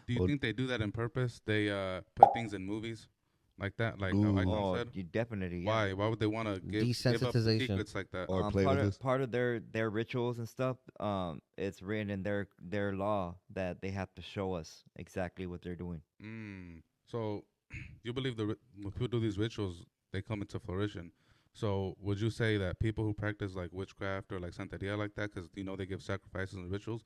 Do you think they do that on purpose? They put things in movies like that, like how Icon Oh, said. you definitely, yeah. Why would they want to give up the Desensitization. secrets like that? Or play Part with of us. part of their rituals and stuff. It's written in their law that they have to show us exactly what they're doing. So you believe when people do these rituals, they come into fruition. So would you say that people who practice like witchcraft or like Santeria like that, because they give sacrifices and rituals,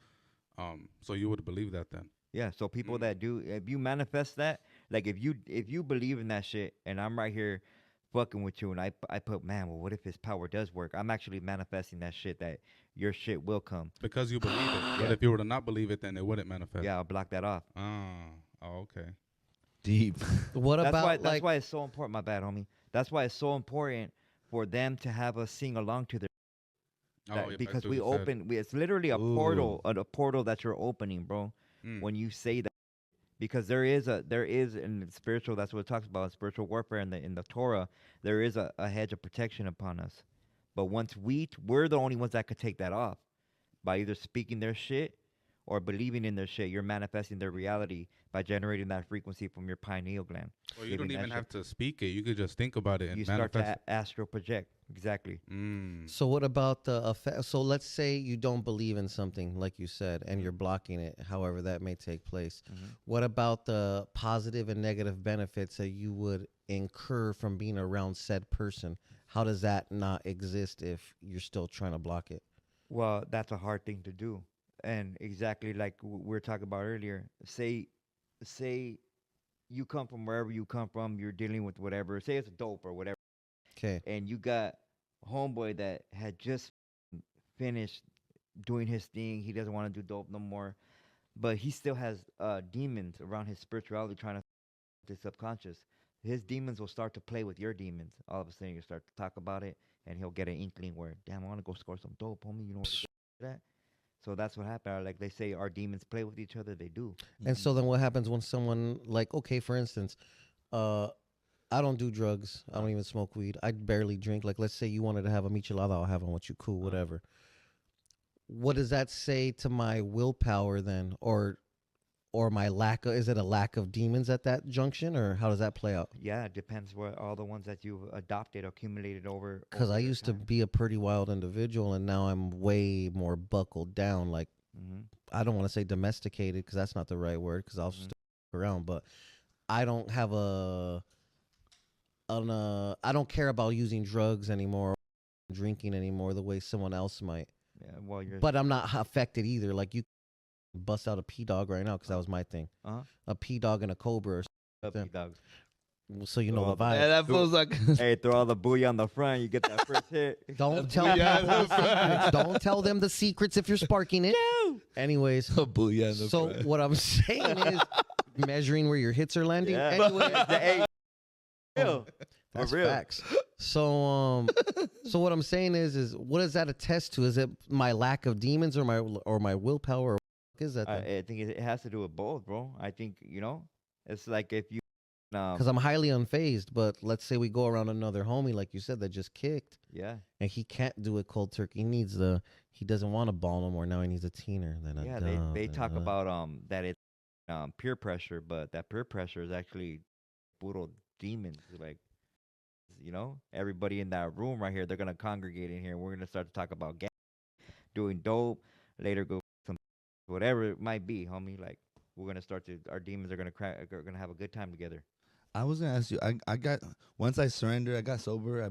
so you would believe that then? Yeah. So people Mm. that do, if you manifest that, like if you believe in that shit, and I'm right here fucking with you, and I put, man, well, what if his power does work? I'm actually manifesting that shit, that your shit will come. Because you believe it. But Yeah. if you were to not believe it, then it wouldn't manifest. Yeah, I'll block that off. Okay. Deep. What That's why about that's like? why it's so important. My bad, homie. That's why it's so important for them to have us sing along to their Oh, yeah, because that's what we you said. open. It's literally a Ooh. portal, a portal that you're opening, bro. Mm. When you say that, because there is in the spiritual. That's what it talks about in spiritual warfare in the Torah. There is a hedge of protection upon us, but once we're the only ones that could take that off by either speaking their shit or believing in their shit. You're manifesting their reality by generating that frequency from your pineal gland. Well, you don't Giving that even shit. have to speak it. You could just think about it and You start to manifest astral project. Exactly. it. So what about the effect? So let's say you don't believe in something, like you said, and Mhm. you're blocking it, however that may take place. Mhm. What about the positive and negative benefits that you would incur from being around said person? How does that not exist if you're still trying to block it? Well, that's a hard thing to do, and exactly like we were talking about earlier. Say you come from wherever you come from. You're dealing with whatever. Say it's dope or whatever, Okay. and you got a homeboy that had just finished doing his thing. He doesn't want to do dope no more, but he still has demons around his spirituality trying to the subconscious. His demons will start to play with your demons. All of a sudden, you start to talk about it, and he'll get an inkling where, damn, I want to go score some dope, homie. You know what to do that? So that's what happened. Like they say, our demons play with each other. They do. And so then what happens when someone like, okay, for instance, uh I don't do drugs. I don't even smoke weed. I barely drink. Like, let's say you wanted to have a michelada, I'll have one with you. Cool, whatever. What does that say to my willpower then, or my lack of? Is it a lack of demons at that junction, or how does that play out? Yeah, it depends what all the ones that you've adopted, accumulated Because I your used to time. be a pretty wild individual, and now I'm way more buckled down. Like, Mm-hmm. I don't want to say domesticated because that's not the right word. Because I'll Mm-hmm. still around, but I don't have I don't care about using drugs anymore, drinking anymore the way someone else might. Yeah. Well, you're. But I'm not affected either. Like you bust out a P dog right now because that Uh was my thing. huh. A P dog and a cobra or Puppy something. dogs. So you Throw know all the the- vibe. Yeah, that feels like. Hey, throw all the booyah on the front. You get that first hit. Don't tell Booyah people in the the front. secrets. Don't tell them the secrets if you're sparking it. Anyways, A booyah in the so front. what I'm saying is measuring where your hits are landing. Yeah. Anyway, Hey, real. that's real. facts. So what I'm saying is what does that attest to? Is it my lack of demons or my willpower? Or what is that? I think it has to do with both, bro. I think it's like if you Because I'm highly unfazed. But let's say we go around another homie, like you said, that just kicked, yeah, and he can't do it cold turkey. He doesn't want a ball no more. Now he needs a teener. Then yeah. They talk about that it's peer pressure, but that peer pressure is actually brutal demons. Like everybody in that room right here, they're gonna congregate in here. We're gonna start to talk about doing dope. Later, go some whatever it might be, homie. Like we're gonna start to our demons are gonna crack. Are gonna have a good time together. I was gonna ask you. I got once I surrendered. I got sober. I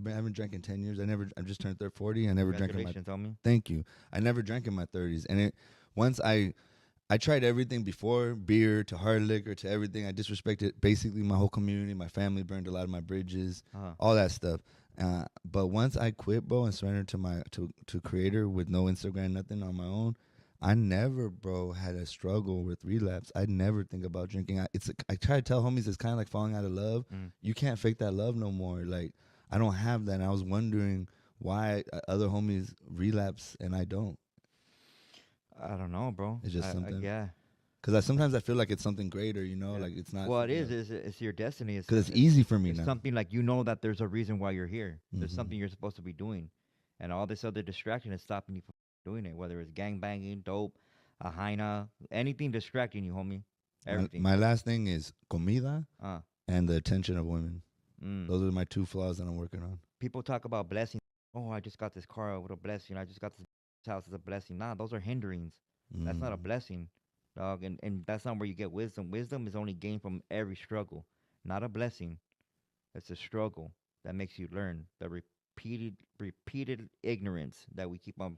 haven't drank in 10 years. I just turned 40. I never drank in my. Congratulations, homie. Thank you. I never drank in my 30s, and once I tried everything before beer to hard liquor to everything. I disrespected basically my whole community. My family burned a lot of my bridges, all that stuff. But once I quit, bro, and surrendered to my to creator with no Instagram, nothing on my own, I never, bro, had a struggle with relapse. I never think about drinking. I try to tell homies it's kind of like falling out of love. You can't fake that love no more. Like I don't have that. And I was wondering why other homies relapse and I don't. I don't know, bro. It's just something. Yeah. Because sometimes I feel like it's something greater, Yeah. like it's not. Well, it is. It's your destiny. Because it's easy for me It's now. something like that there's a reason why you're here. There's Mhm. something you're supposed to be doing, and all this other distraction is stopping you from doing it. Whether it's gang banging, dope, a hyena, anything distracting you, homie. Everything. My last thing is comida Uh, and the attention of women. mm. Those are my 2 flaws that I'm working on. People talk about blessings. Oh, I just got this car with a blessing. I just got this house as a blessing. Nah, those are hinderings. That's not a blessing, dog. And that's not where you get wisdom. Wisdom is only gained from every struggle, not a blessing. It's a struggle that makes you learn. The repeated ignorance that we keep on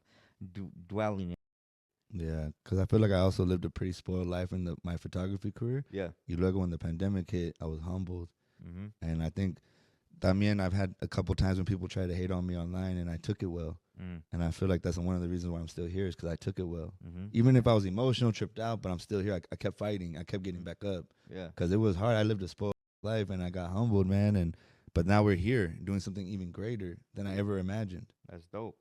dwelling in. Yeah, because I feel like I also lived a pretty spoiled life in my photography career. Yeah. You look, when the pandemic hit, I was humbled. Mm-hmm. And I think, también, I've had a couple times when people try to hate on me online, and I took it well. Mm. And I feel like that's one of the reasons why I'm still here, is because I took it well. Mm-hmm. Even if I was emotional, tripped out, but I'm still here. I kept fighting. I kept getting back up. Yeah. Because it was hard. I lived a spoiled life, and I got humbled, man. But now we're here doing something even greater than I ever imagined. That's dope.